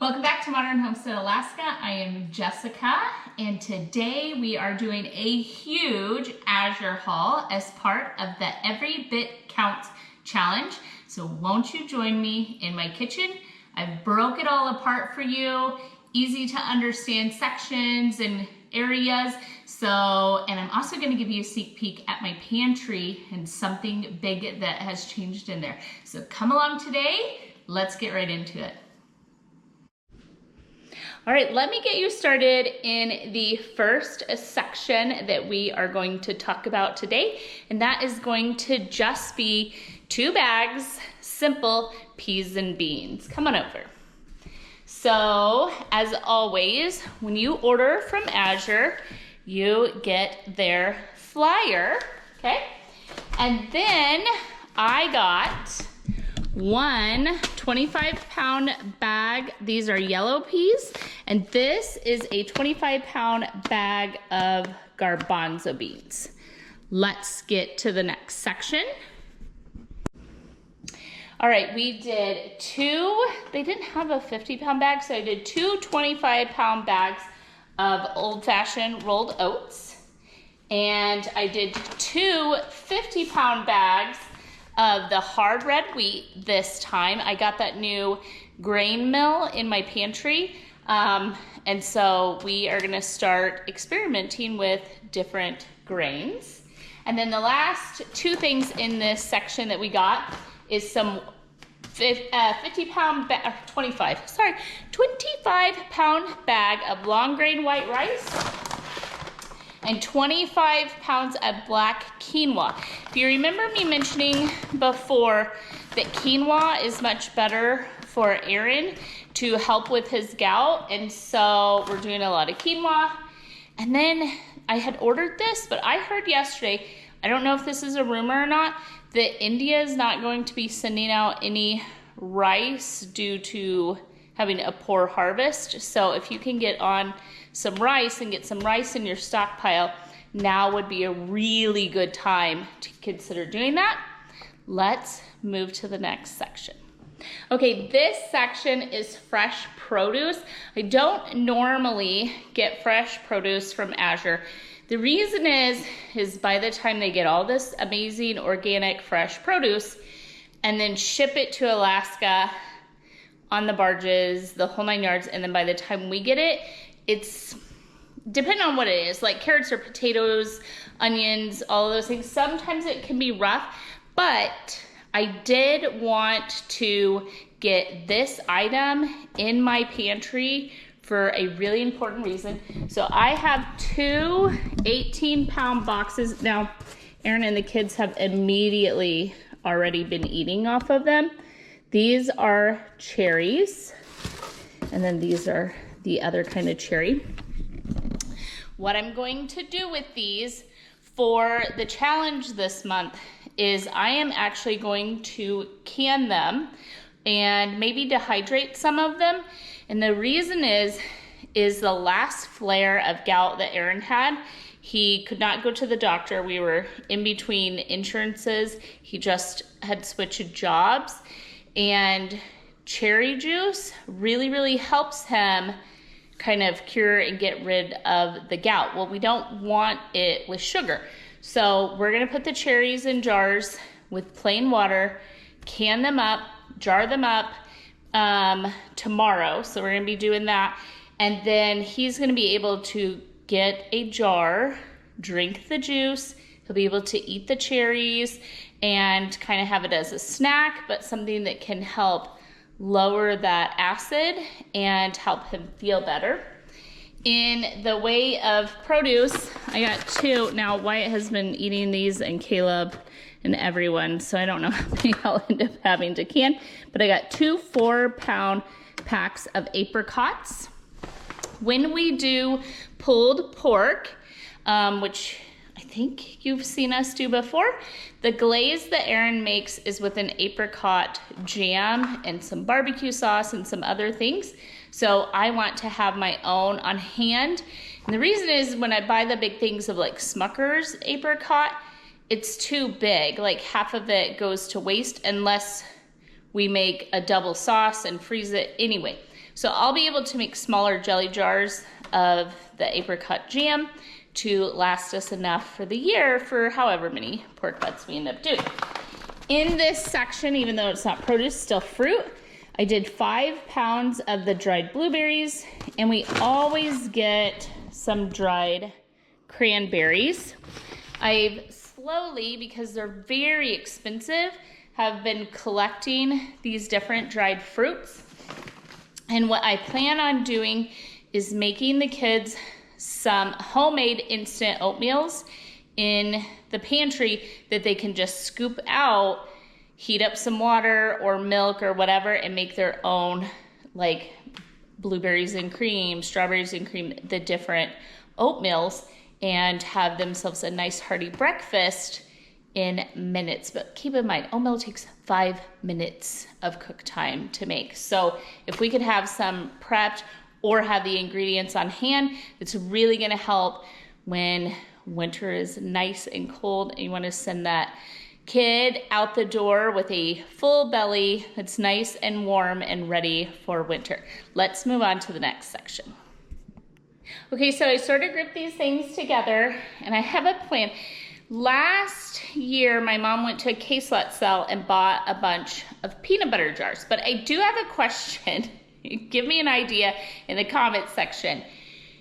Welcome back to Modern Homestead Alaska. I am Jessica, and today we are doing a huge Azure haul as part of the Every Bit Counts challenge. So won't you join me in my kitchen? I've broke it all apart for you, easy to understand sections and areas. And I'm also going to give you a sneak peek at my pantry and something big that has changed in there. So come along today, let's get right into it. All right, let me get you started in the first section that we are going to talk about today, and that is going to just be 2 bags, simple peas and beans. Come on over. So, as always, when you order from Azure, you get their flyer, okay? And then I got one 25-pound bag. These are yellow peas, and this is a 25-pound bag of garbanzo beans. Let's get to the next section. All right, we did they didn't have a 50-pound bag, so I did 2 25-pound bags of old-fashioned rolled oats, and I did 2 50-pound bags of the hard red wheat this time. I got that new grain mill in my pantry, and so we are gonna start experimenting with different grains. And then the last 2 things in this section that we got is some 25-pound bag of long grain white rice and 25 pounds of black quinoa. If you remember me mentioning before that quinoa is much better for Aaron to help with his gout, and so we're doing a lot of quinoa. And then I had ordered this, but I heard yesterday, I don't know if this is a rumor or not, that India is not going to be sending out any rice due to having a poor harvest. So if you can get on some rice and get some rice in your stockpile, now would be a really good time to consider doing that. Let's move to the next section. Okay, this section is fresh produce. I don't normally get fresh produce from Azure. The reason is by the time they get all this amazing organic fresh produce and then ship it to Alaska on the barges, the whole 9 yards, and then by the time we get it, it's depending on what it is, like carrots or potatoes, onions, all of those things. Sometimes it can be rough, but I did want to get this item in my pantry for a really important reason. So I have 2 18-pound boxes. Now, Aaron and the kids have immediately already been eating off of them. These are cherries, and then these are the other kind of cherry. What I'm going to do with these for the challenge this month is I am actually going to can them and maybe dehydrate some of them. And the reason is the last flare of gout that Aaron had, he could not go to the doctor. We were in between insurances. He just had switched jobs, and cherry juice really, really helps him kind of cure and get rid of the gout. Well, we don't want it with sugar. So we're gonna put the cherries in jars with plain water, can them up, jar them up tomorrow. So we're gonna be doing that. And then he's gonna be able to get a jar, drink the juice, he'll be able to eat the cherries and kind of have it as a snack, but something that can help lower that acid and help him feel better. In the way of produce, I got 2. Now, Wyatt has been eating these, and Caleb and everyone, so I don't know how many I'll end up having to can, but I got 2 4-pound packs of apricots. When we do pulled pork, which I think you've seen us do before, the glaze that Aaron makes is with an apricot jam and some barbecue sauce and some other things. So I want to have my own on hand. And the reason is when I buy the big things of like Smucker's apricot, it's too big. Like half of it goes to waste unless we make a double sauce and freeze it anyway. So I'll be able to make smaller jelly jars of the apricot jam to last us enough for the year for however many pork butts we end up doing. In this section, even though it's not produce, still fruit, I did 5 pounds of the dried blueberries, and we always get some dried cranberries. I've slowly, because they're very expensive, have been collecting these different dried fruits. And what I plan on doing is making the kids some homemade instant oatmeals in the pantry that they can just scoop out, heat up some water or milk or whatever, and make their own, like blueberries and cream, strawberries and cream, the different oatmeals, and have themselves a nice hearty breakfast in minutes. But keep in mind, oatmeal takes 5 minutes of cook time to make. So if we could have some prepped or have the ingredients on hand, it's really gonna help when winter is nice and cold and you wanna send that kid out the door with a full belly that's nice and warm and ready for winter. Let's move on to the next section. Okay, so I sort of grouped these things together and I have a plan. Last year, my mom went to a case lot sale and bought a bunch of peanut butter jars, but I do have a question. Give me an idea in the comments section.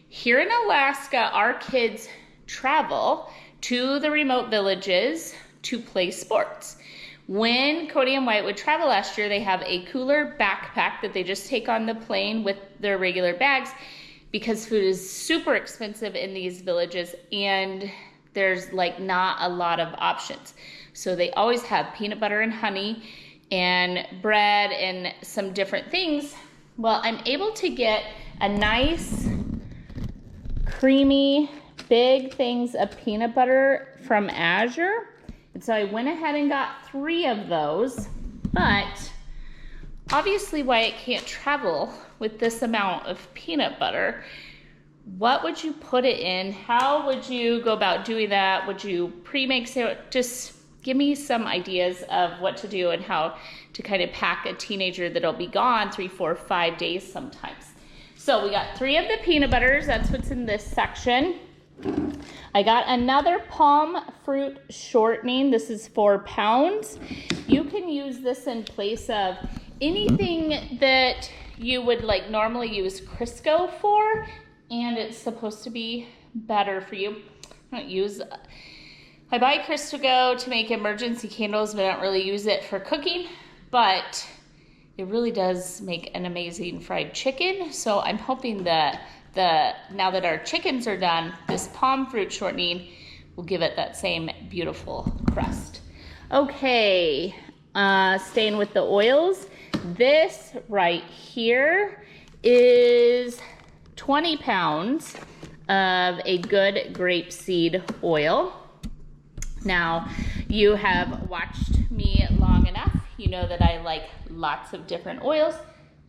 Here in Alaska, our kids travel to the remote villages to play sports. When Cody and Wyatt would travel last year, they have a cooler backpack that they just take on the plane with their regular bags because food is super expensive in these villages and there's like not a lot of options. So they always have peanut butter and honey and bread and some different things. Well, I'm able to get a nice, creamy, big things of peanut butter from Azure. And so I went ahead and got 3 of those, but obviously Wyatt can't travel with this amount of peanut butter. What would you put it in? How would you go about doing that? Would you pre-mix it? Just give me some ideas of what to do and how to kind of pack a teenager that'll be gone 3, 4, 5 days sometimes. So we got 3 of the peanut butters. That's what's in this section. I got another palm fruit shortening. This is 4 pounds. You can use this in place of anything that you would like normally use Crisco for, and it's supposed to be better for you. I buy Crisco to make emergency candles, but I don't really use it for cooking, but it really does make an amazing fried chicken. So I'm hoping that now that our chickens are done, this palm fruit shortening will give it that same beautiful crust. Okay, staying with the oils. This right here is 20 pounds of a good grapeseed oil. Now, you have watched me long enough. You know that I like lots of different oils,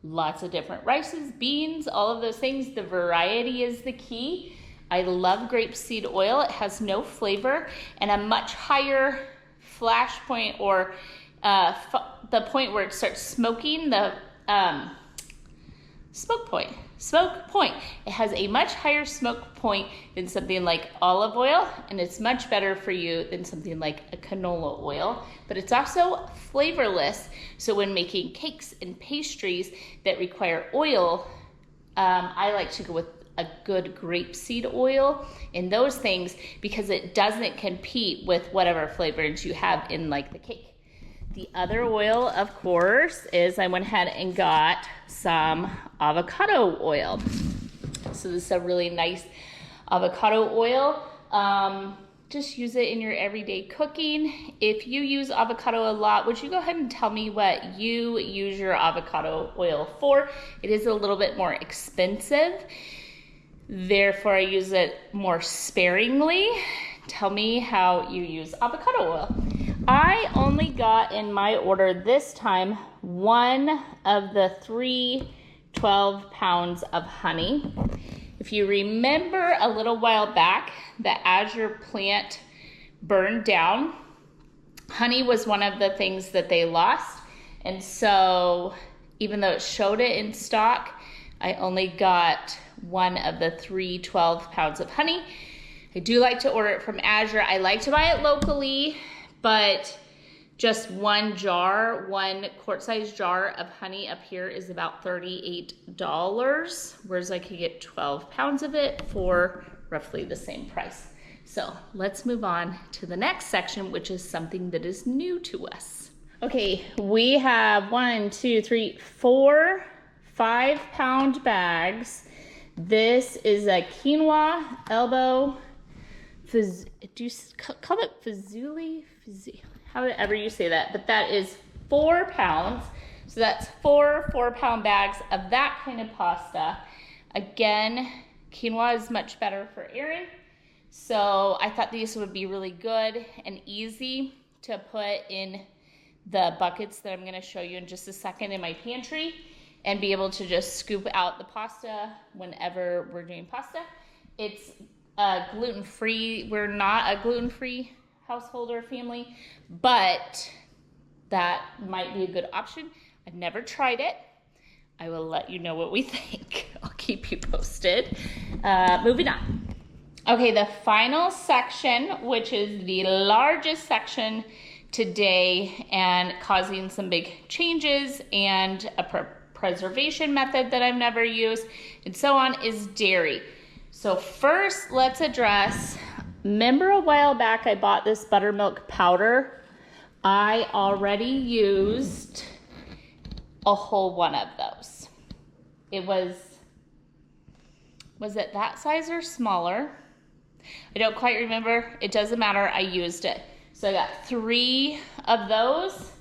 lots of different rices, beans, all of those things. The variety is the key. I love grapeseed oil. It has no flavor and a much higher flash point, or the point where it starts smoking, the smoke point. It has a much higher smoke point than something like olive oil, and it's much better for you than something like a canola oil, but it's also flavorless. So when making cakes and pastries that require oil, I like to go with a good grapeseed oil in those things because it doesn't compete with whatever flavors you have in like the cake. The other oil, of course, is I went ahead and got some avocado oil. So this is a really nice avocado oil. Just use it in your everyday cooking. If you use avocado a lot, would you go ahead and tell me what you use your avocado oil for? It is a little bit more expensive. Therefore, I use it more sparingly. Tell me how you use avocado oil. I only got in my order this time 1 of the 3 12 pounds of honey. If you remember a little while back, the Azure plant burned down. Honey was one of the things that they lost. And so even though it showed it in stock, I only got one of the 3 12 pounds of honey. I do like to order it from Azure. I like to buy it locally, but just one quart-sized jar of honey up here is about $38, whereas I could get 12 pounds of it for roughly the same price. So let's move on to the next section, which is something that is new to us. Okay, we have 4 5-pound bags. This is a quinoa elbow. Do you call it fazuli? However you say that, but that is 4 pounds. So that's 4 4-pound bags of that kind of pasta. Again, quinoa is much better for Aaron. So I thought these would be really good and easy to put in the buckets that I'm going to show you in just a second in my pantry and be able to just scoop out the pasta whenever we're doing pasta. It's gluten-free. We're not a gluten-free household or family, but that might be a good option. I've never tried it. I will let you know what we think. I'll keep you posted. Moving on. Okay, the final section, which is the largest section today and causing some big changes and a preservation method that I've never used and so on, is dairy. So first, let's address, remember a while back I bought this buttermilk powder? I already used a whole one of those. It was it that size or smaller? I don't quite remember. It doesn't matter. I used it. So I got 3 of those.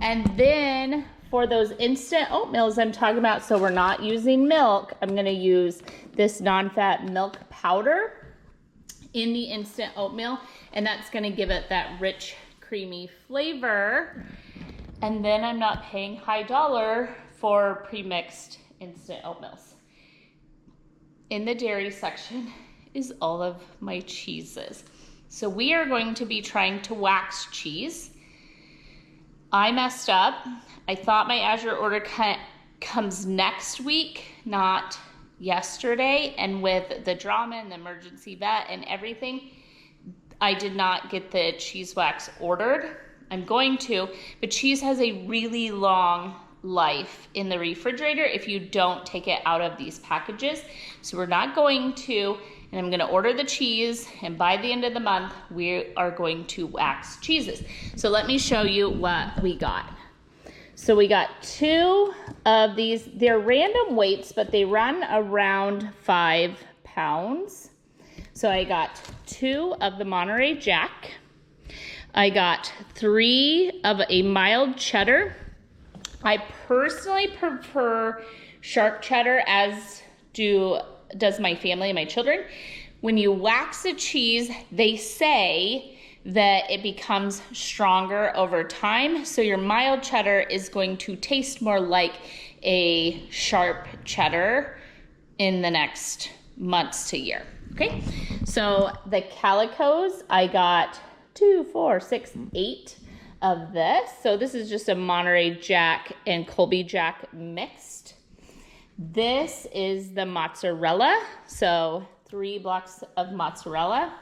And then for those instant oatmeals I'm talking about, so we're not using milk, I'm going to use this non-fat milk powder in the instant oatmeal. And that's going to give it that rich, creamy flavor. And then I'm not paying high dollar for pre-mixed instant oatmeals. In the dairy section is all of my cheeses. So we are going to be trying to wax cheese. I messed up. I thought my Azure order comes next week, not yesterday. And with the drama and the emergency vet and everything, I did not get the cheese wax ordered. I'm going to, but cheese has a really long life in the refrigerator if you don't take it out of these packages. So we're not going to, and I'm going to order the cheese, and by the end of the month we are going to wax cheeses. So let me show you what we got. So we got 2 of these. They're random weights, but they run around 5 pounds. So I got 2 of the Monterey Jack. I got 3 of a mild cheddar. I personally prefer sharp cheddar, as does my family and my children. When you wax a cheese, they say that it becomes stronger over time. So your mild cheddar is going to taste more like a sharp cheddar in the next months to year. Okay, so the calicos, I got 2, 4, 6, 8 of this. So this is just a Monterey Jack and Colby Jack mixed. This is the mozzarella, so 3 blocks of mozzarella.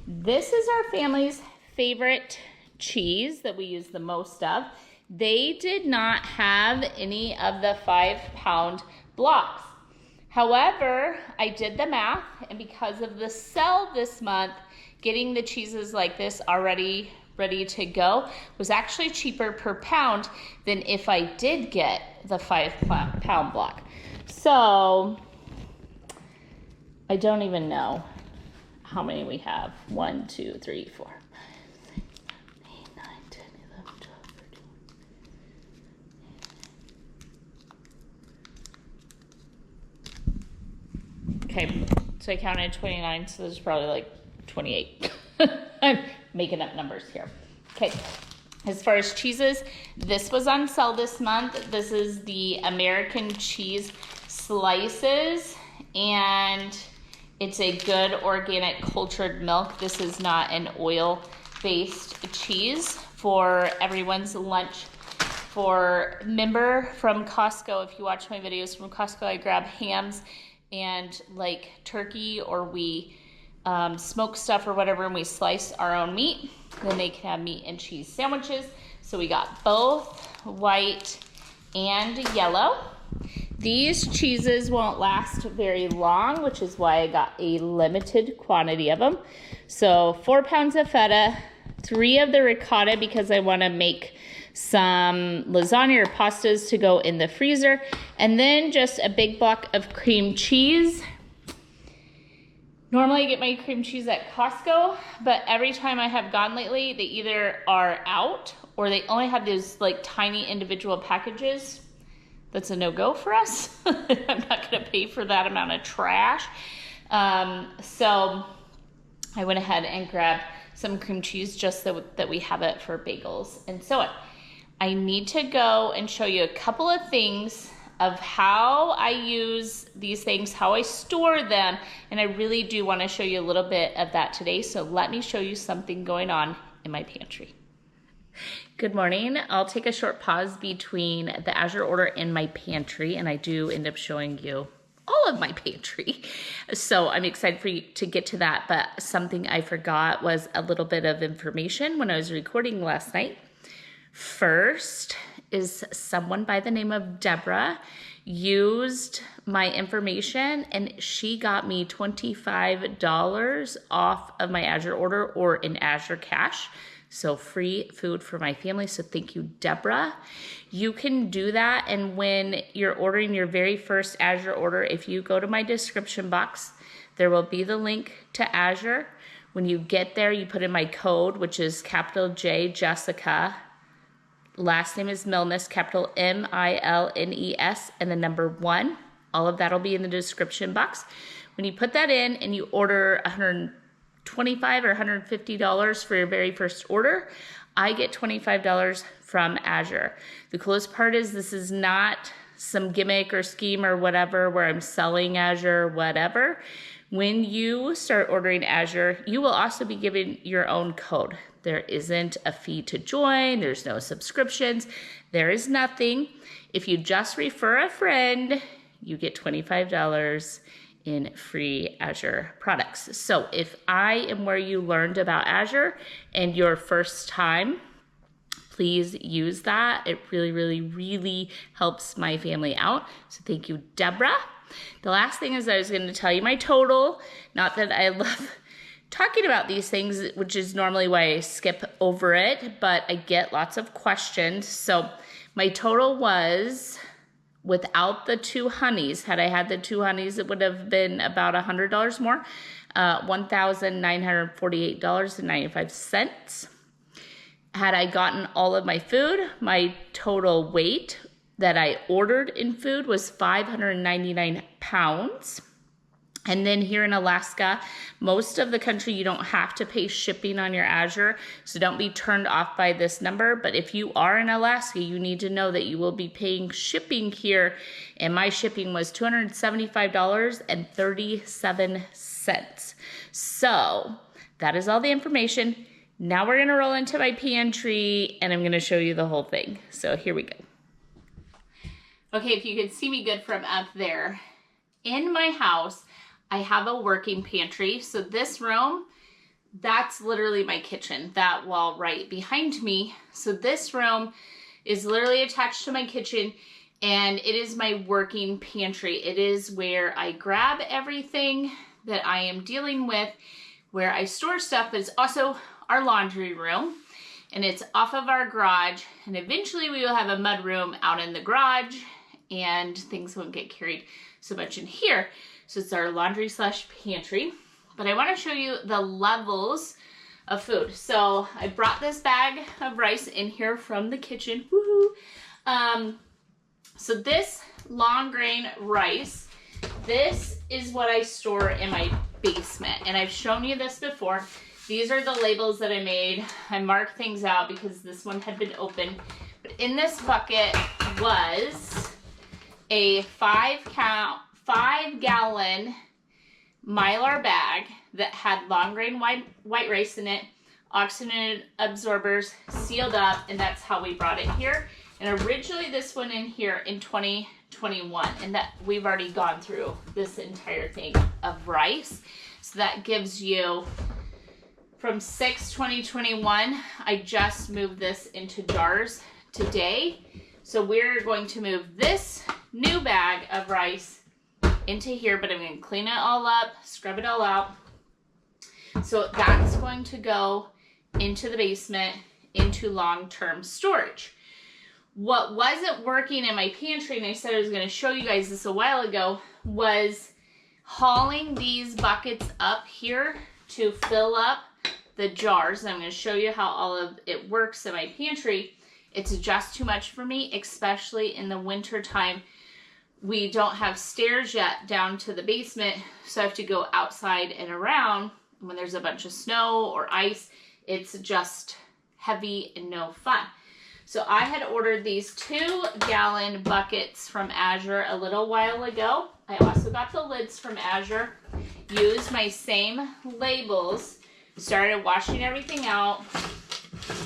This is our family's favorite cheese that we use the most of. They did not have any of the 5-pound blocks. However, I did the math, and because of the sale this month, getting the cheeses like this already ready to go was actually cheaper per pound than if I did get the 5-pound block. So I don't even know how many we have. 1, 2, 3, 4, 5, 6, 7, 8, 9, 10, 11, 12, 13. Okay, so I counted 29, so there's probably like 28. I'm making up numbers here. Okay, as far as cheeses, this was on sale this month. This is the American cheese slices, and it's a good organic cultured milk. This is not an oil-based cheese for everyone's lunch remember from Costco, if you watch my videos from Costco, I grab hams and like turkey, or we smoke stuff or whatever, and we slice our own meat. Then they can have meat and cheese sandwiches. So we got both white and yellow. These cheeses won't last very long, which is why I got a limited quantity of them. So 4 pounds of feta, 3 of the ricotta because I want to make some lasagna or pastas to go in the freezer, and then just a big block of cream cheese. Normally I get my cream cheese at Costco, but every time I have gone lately, they either are out or they only have those like tiny individual packages. That's a no-go for us. I'm not gonna pay for that amount of trash. So I went ahead and grabbed some cream cheese just so that we have it for bagels and so on. I need to go and show you a couple of things of how I use these things, how I store them, and I really do want to show you a little bit of that today. So let me show you something going on in my pantry. Good morning. I'll take a short pause between the Azure order and my pantry, and I do end up showing you all of my pantry. So I'm excited for you to get to that, but something I forgot was a little bit of information when I was recording last night. First is someone by the name of Deborah used my information and she got me $25 off of my Azure order, or in Azure cash. So free food for my family. So thank you, Deborah. You can do that. And when you're ordering your very first Azure order, if you go to my description box, there will be the link to Azure. When you get there, you put in my code, which is capital J, Jessica. Last name is Milnes, capital M-I-L-N-E-S, and the number 1. All of that will be in the description box. When you put that in and you order $125 or $150 for your very first order, I get $25 from Azure. The coolest part is this is not some gimmick or scheme or whatever where I'm selling Azure, whatever. When you start ordering Azure, you will also be given your own code. There isn't a fee to join. There's no subscriptions. There is nothing. If you just refer a friend, you get $25 in free Azure products. So if I am where you learned about Azure and your first time, please use that. It really, really, really helps my family out. So thank you, Deborah. The last thing is I was going to tell you my total. Not that I love talking about these things, which is normally why I skip over it, but I get lots of questions. So my total was, without the 2 honeys, had I had the 2 honeys, it would have been about $100 more, $1,948.95. Had I gotten all of my food, my total weight that I ordered in food was 599 pounds. And then here in Alaska, most of the country, you don't have to pay shipping on your Azure, so don't be turned off by this number. But if you are in Alaska, you need to know that you will be paying shipping here, and my shipping was $275.37. So that is all the information. Now we're gonna roll into my pantry, and I'm gonna show you the whole thing. So here we go. Okay, if you can see me good from up there, in my house, I have a working pantry. So this room, that's literally my kitchen, that wall right behind me. So this room is literally attached to my kitchen, and it is my working pantry. It is where I grab everything that I am dealing with, where I store stuff, but it's also our laundry room, and it's off of our garage. And eventually we will have a mud room out in the garage, and things won't get carried so much in here. So it's our laundry / pantry. But I want to show you the levels of food. So I brought this bag of rice in here from the kitchen. Woohoo! So this long grain rice, this is what I store in my basement. And I've shown you this before. These are the labels that I made. I marked things out because this one had been open. But in this bucket was a 5-gallon Mylar bag that had long grain white rice in it, oxygen absorbers, sealed up, and that's how we brought it here. And originally this went in here in 2021, and that we've already gone through this entire thing of rice. So that gives you from 6/2021. I just moved this into jars today. So we're going to move this new bag of rice into here, but I'm going to clean it all up, scrub it all out. So that's going to go into the basement, into long-term storage. What wasn't working in my pantry, and I said I was going to show you guys this a while ago, was hauling these buckets up here to fill up the jars. And I'm going to show you how all of it works in my pantry. It's just too much for me, especially in the winter time. We don't have stairs yet down to the basement, so I have to go outside and around. When there's a bunch of snow or ice, it's just heavy and no fun. So I had ordered these 2-gallon buckets from Azure a little while ago. I also got the lids from Azure, used my same labels, started washing everything out,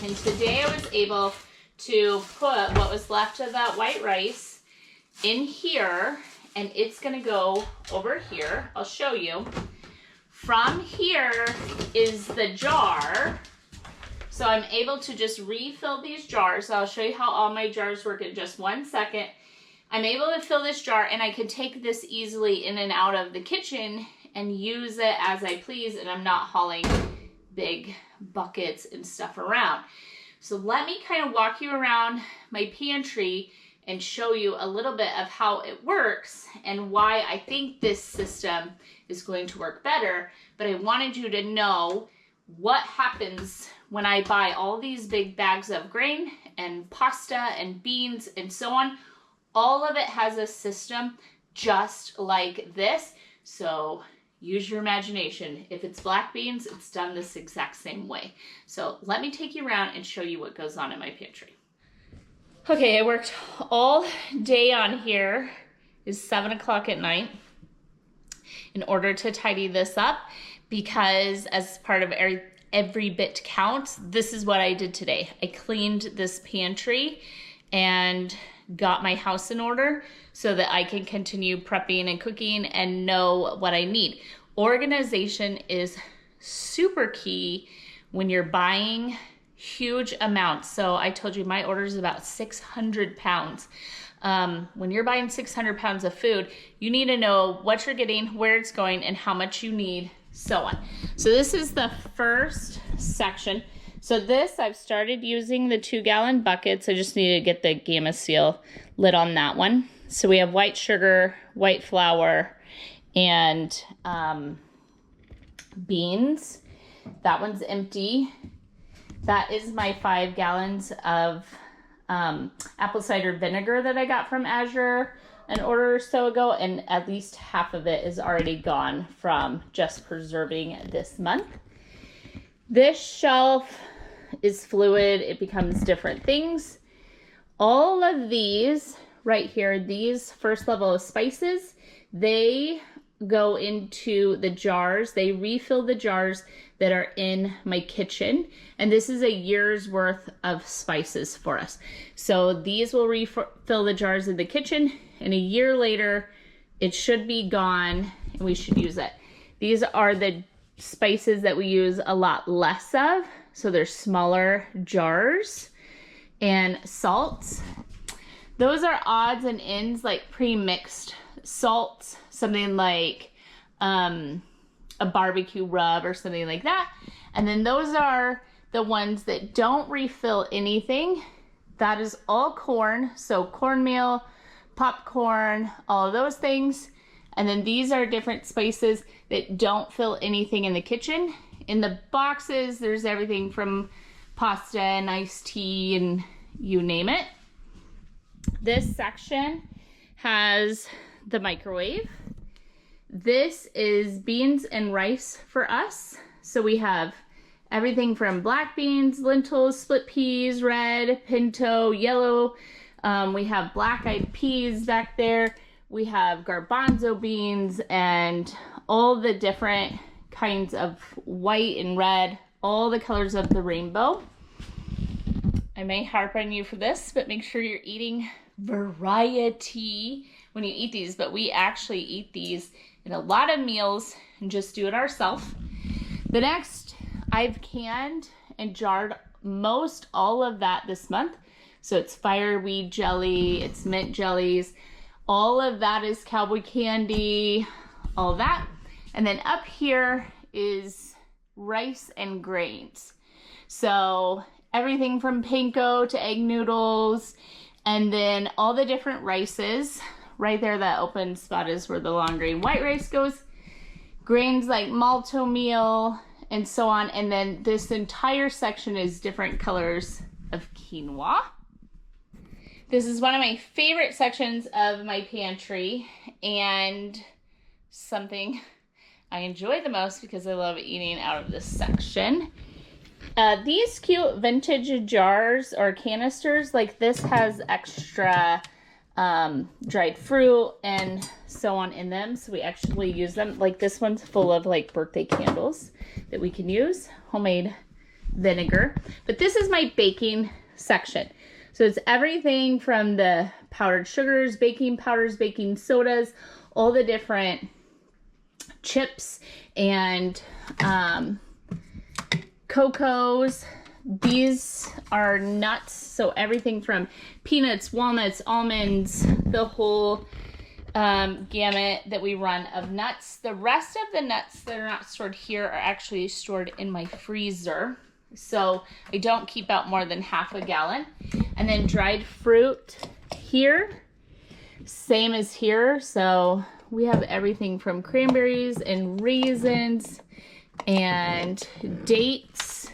and today I was able to put what was left of that white rice in here, and it's gonna go over here. I'll show you. From here is the jar. So I'm able to just refill these jars. So I'll show you how all my jars work in just 1 second. I'm able to fill this jar, and I can take this easily in and out of the kitchen and use it as I please, and I'm not hauling big buckets and stuff around. So let me kind of walk you around my pantry and show you a little bit of how it works and why I think this system is going to work better. But I wanted you to know what happens when I buy all these big bags of grain and pasta and beans and so on. All of it has a system just like this. So use your imagination. If it's black beans, it's done this exact same way. So let me take you around and show you what goes on in my pantry. Okay, I worked all day on here. It's 7 o'clock at night in order to tidy this up, because as part of every bit counts, this is what I did today. I cleaned this pantry and got my house in order so that I can continue prepping and cooking and know what I need. Organization is super key when you're buying huge amounts. So I told you my order is about 600 pounds. When you're buying 600 pounds of food, you need to know what you're getting, where it's going, and how much you need, so on. So this is the first section. So this, I've started using the 2-gallon buckets. I just need to get the Gamma Seal lid on that one. So we have white sugar, white flour, and beans. That one's empty. That is my 5 gallons of apple cider vinegar that I got from Azure an order or so ago, and at least half of it is already gone from just preserving this month. This shelf is fluid. It becomes different things. All of these right here, these first level of spices, they go into the jars. They refill the jars that are in my kitchen, and this is a year's worth of spices for us. So these will refill the jars in the kitchen, and a year later it should be gone and we should use it. These are the spices that we use a lot less of, so they're smaller jars. And salts, those are odds and ends, like pre-mixed salts, something like a barbecue rub or something like that. And then those are the ones that don't refill anything. That is all corn, so cornmeal, popcorn, all of those things. And then these are different spices that don't fill anything in the kitchen. In the boxes, there's everything from pasta and iced tea and you name it. This section has the microwave. This is beans and rice for us. So we have everything from black beans, lentils, split peas, red, pinto, yellow. We have black-eyed peas back there. We have garbanzo beans and all the different kinds of white and red, all the colors of the rainbow. I may harp on you for this, but make sure you're eating variety when you eat these. But we actually eat these in a lot of meals and just do it ourselves. The next, I've canned and jarred most all of that this month. So it's fireweed jelly, it's mint jellies, all of that is cowboy candy, all that. And then up here is rice and grains. So everything from panko to egg noodles, and then all the different rices. Right there, that open spot is where the long grain white rice goes. Grains like malto meal and so on. And then this entire section is different colors of quinoa. This is one of my favorite sections of my pantry and something I enjoy the most because I love eating out of this section. These cute vintage jars or canisters, like this has extra dried fruit and so on in them, so we actually use them. Like this one's full of like birthday candles that we can use, homemade vinegar. But this is my baking section. So it's everything from the powdered sugars, baking powders, baking sodas, all the different chips and cocos. These are nuts, so everything from peanuts, walnuts, almonds, the whole gamut that we run of nuts. The rest of the nuts that are not stored here are actually stored in my freezer, so I don't keep out more than half a gallon. And then dried fruit here, same as here. So we have everything from cranberries and raisins and dates,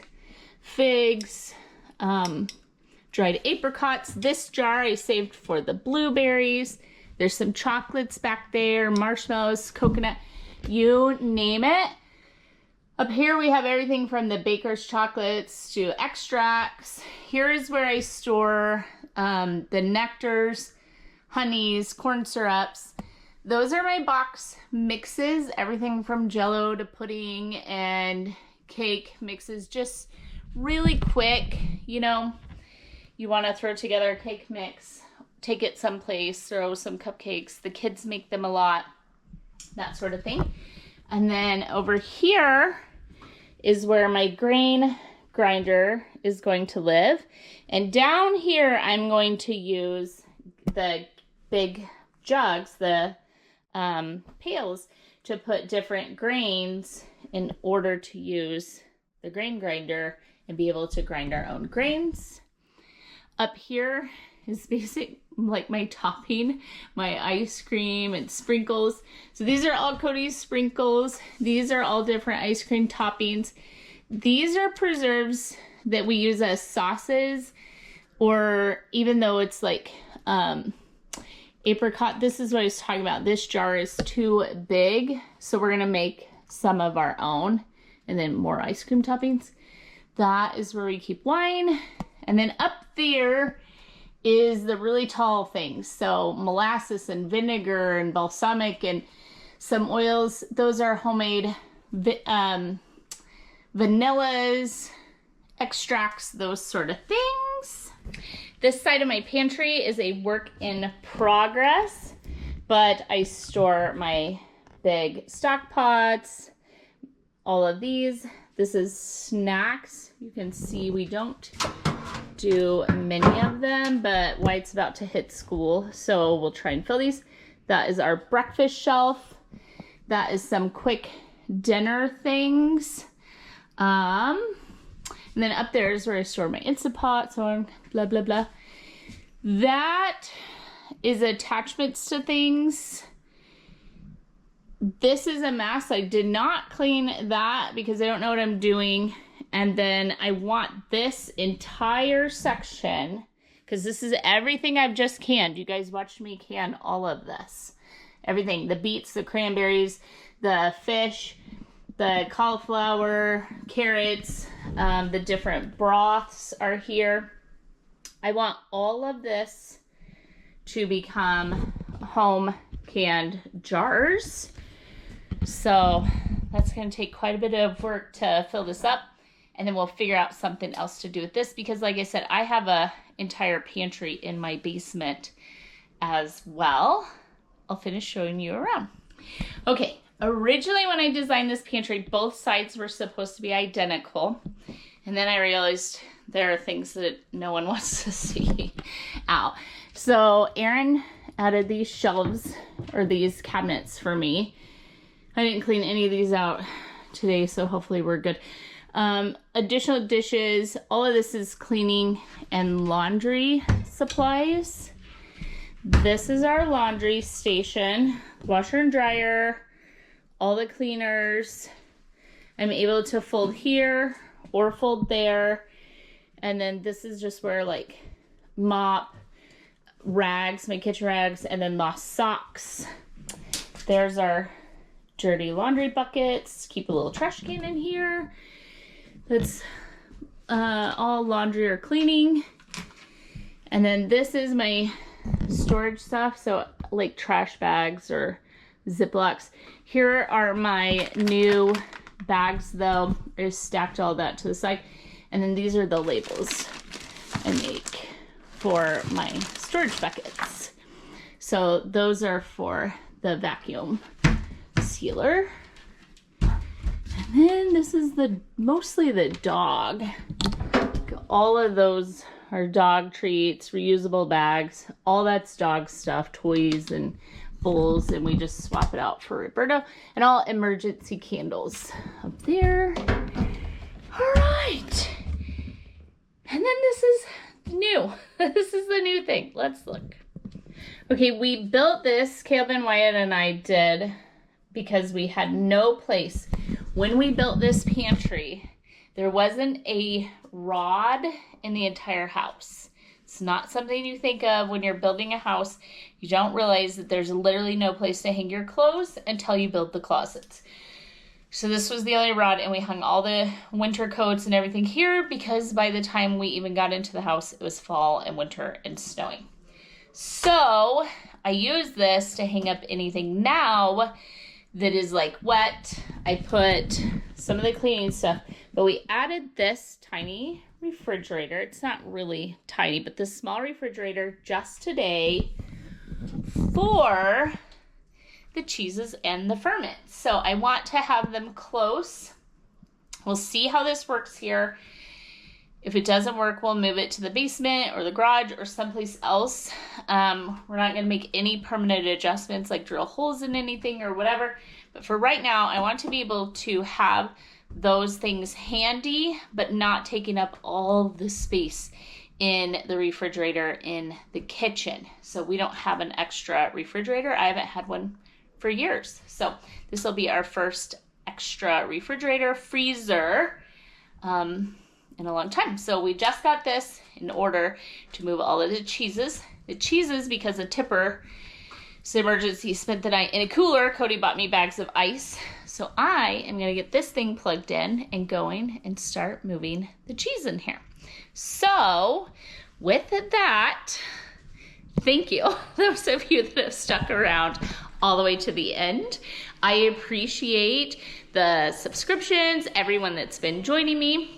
figs, dried apricots. This jar I saved for the blueberries. There's some chocolates back there, marshmallows, coconut, you name it. Up here we have everything from the baker's chocolates to extracts. Here is where I store the nectars, honeys, corn syrups. Those are my box mixes, everything from jello to pudding and cake mixes, just really quick. You know, you want to throw together a cake mix, take it someplace, throw some cupcakes. The kids make them a lot, that sort of thing. And then over here is where my grain grinder is going to live. And down here, I'm going to use the big jugs, the pails, to put different grains in order to use the grain grinder and be able to grind our own grains. Up here is basic, like my topping, my ice cream and sprinkles. So these are all Cody's sprinkles. These are all different ice cream toppings. These are preserves that we use as sauces, or even though it's like apricot. This is what I was talking about. This jar is too big, so we're gonna make some of our own and then more ice cream toppings. That is where we keep wine. And then up there is the really tall things. So molasses and vinegar and balsamic and some oils. Those are homemade vanillas, extracts, those sort of things. This side of my pantry is a work in progress, but I store my big stock pots, all of these. This is snacks. You can see we don't do many of them, but White's about to hit school, so we'll try and fill these. That is our breakfast shelf. That is some quick dinner things. And then up there is where I store my Instant Pot, so on, blah, blah, blah. That is attachments to things. This is a mess. I did not clean that because I don't know what I'm doing. And then I want this entire section, because this is everything I've just canned. You guys watched me can all of this. Everything, the beets, the cranberries, the fish, the cauliflower, carrots, the different broths are here. I want all of this to become home canned jars. So that's going to take quite a bit of work to fill this up. and then we'll figure out something else to do with this, because like I said, I have a entire pantry in my basement as well. I'll finish showing you around. Okay, originally when I designed this pantry, both sides were supposed to be identical. And then I realized there are things that no one wants to see out. So Aaron added these shelves, or these cabinets for me. I didn't clean any of these out today, so hopefully we're good. Additional dishes. All of this is cleaning and laundry supplies. This is our laundry station, washer and dryer, all the cleaners. I'm able to fold here or fold there. And then this is just where like mop, rags, my kitchen rags, and then lost socks. There's our dirty laundry buckets. Keep a little trash can in here. That's all laundry or cleaning. And then this is my storage stuff, so like trash bags or Ziplocs. Here are my new bags though. I just stacked all that to the side. And then these are the labels I make for my storage buckets. So those are for the vacuum sealer. And then this is mostly the dog. All of those are dog treats, reusable bags. All that's dog stuff, toys and bowls, and we just swap it out for Roberto. And all emergency candles up there. All right. And then this is new. This is the new thing. Let's look. Okay, we built this, Caleb and Wyatt and I did, because we had no place. When we built this pantry, there wasn't a rod in the entire house. It's not something you think of when you're building a house. You don't realize that there's literally no place to hang your clothes until you build the closets. So this was the only rod, and we hung all the winter coats and everything here because by the time we even got into the house, it was fall and winter and snowing. So I use this to hang up anything now that is like wet. I put some of the cleaning stuff, but we added this tiny refrigerator. It's not really tiny, but this small refrigerator just today for the cheeses and the ferments. So I want to have them close. We'll see how this works here. If it doesn't work, we'll move it to the basement or the garage or someplace else. We're not going to make any permanent adjustments like drill holes in anything or whatever. But for right now, I want to be able to have those things handy, but not taking up all the space in the refrigerator in the kitchen. So we don't have an extra refrigerator. I haven't had one for years. So this will be our first extra refrigerator freezer in a long time. So we just got this in order to move all of the cheeses. The cheeses, because of Tipper, it's an emergency, spent the night in a cooler. Cody bought me bags of ice. So I am gonna get this thing plugged in and going and start moving the cheese in here. So with that, thank you, those of you that have stuck around all the way to the end. I appreciate the subscriptions, everyone that's been joining me.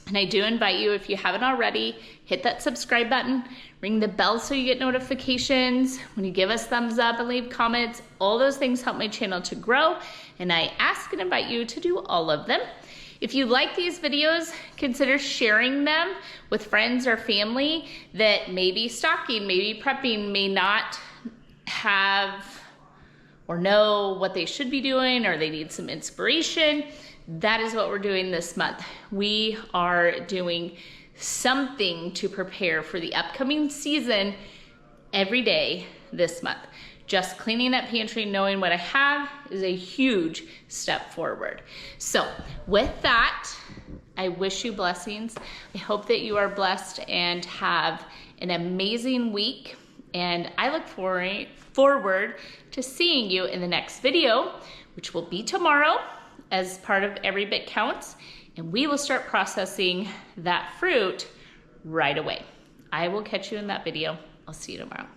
And I do invite you, if you haven't already, hit that subscribe button, ring the bell so you get notifications. When you give us thumbs up and leave comments, all those things help my channel to grow. And I ask and invite you to do all of them. If you like these videos, consider sharing them with friends or family that may be stocking, maybe prepping, may not have or know what they should be doing, or they need some inspiration. That is what we're doing this month. We are doing something to prepare for the upcoming season every day this month. Just cleaning that pantry, knowing what I have is a huge step forward. So with that, I wish you blessings. I hope that you are blessed and have an amazing week. And I look forward to seeing you in the next video, which will be tomorrow as part of Every Bit Counts. And we will start processing that fruit right away. I will catch you in that video. I'll see you tomorrow.